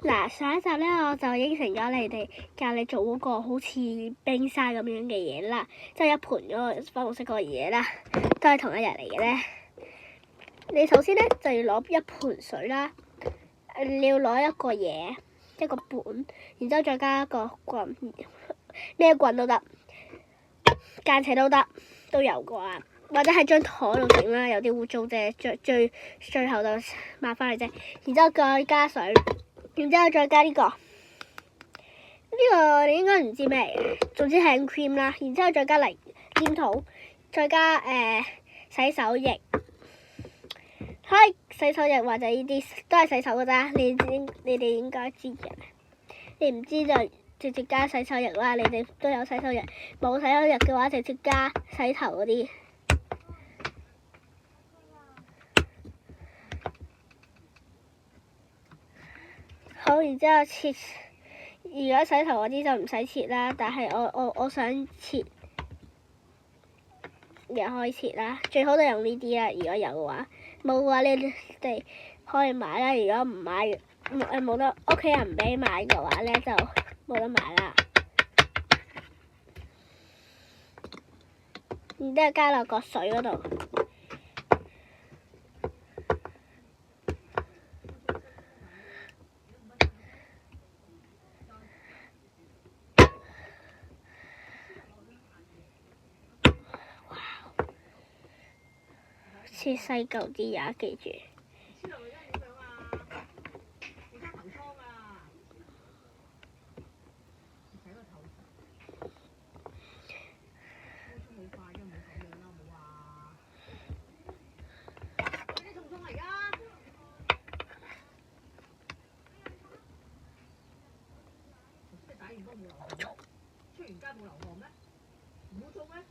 嗱，上一集咧我就應承咗你哋教你做嗰個好似冰沙咁樣嘅嘢啦，即係一盤嗰個粉紅色嗰個嘢啦，都係同一日嚟嘅咧。你首先咧就要攞一盤水啦，你要攞一個嘢，一個本，然之後再加一個棍，咩棍都得，間尺都得，都有嘅話，或者喺張台度整啦，有啲污糟啫，最後就抹翻嚟啫。然之後再加水，然之後再加呢個你應該唔知咩嚟嘅，總之係 hand cream 啦。然之後再加泥黏土，再加洗手液。洗手液或者呢啲都係洗手㗎咋，你哋應該知嘅。你唔知就直接加洗手液啦，你哋都有洗手液，冇洗手液嘅話直接加洗頭嗰啲。好，然之後切，如果洗頭嗰啲就唔使切啦，但係我想切，又可以切啦，最好就用呢啲啦，如果有嘅話。冇嘅話，你哋可以買啦。如果唔買，冇得屋企人唔俾買嘅話咧，就冇得買啦。然之後加落個水嗰度，切細嚿啲呀，記住。出完街冇流汗咩？唔污糟咩？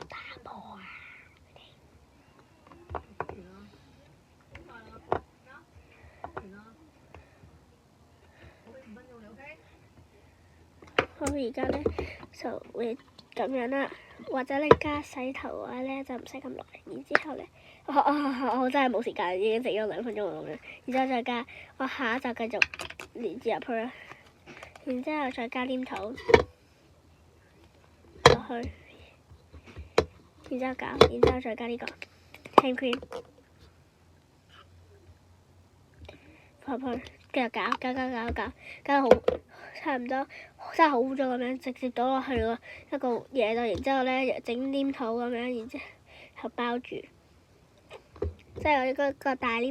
打波啊！好，而家咧就會咁樣啦，或者你加洗頭嘅話咧就唔使咁耐。然之後咧，我真係冇時間，已經整咗2分鐘咁樣。然之後再加，我下一集繼續連接入去啦。然之後再加黏土落去，然之後搞，然之後再加呢個 hand cream 放入去，繼續搞到好差唔多，真係好污糟咁樣，直接倒落去一個嘢度，然之後咧整黏土咁樣，然之後包住，即係我個大黏。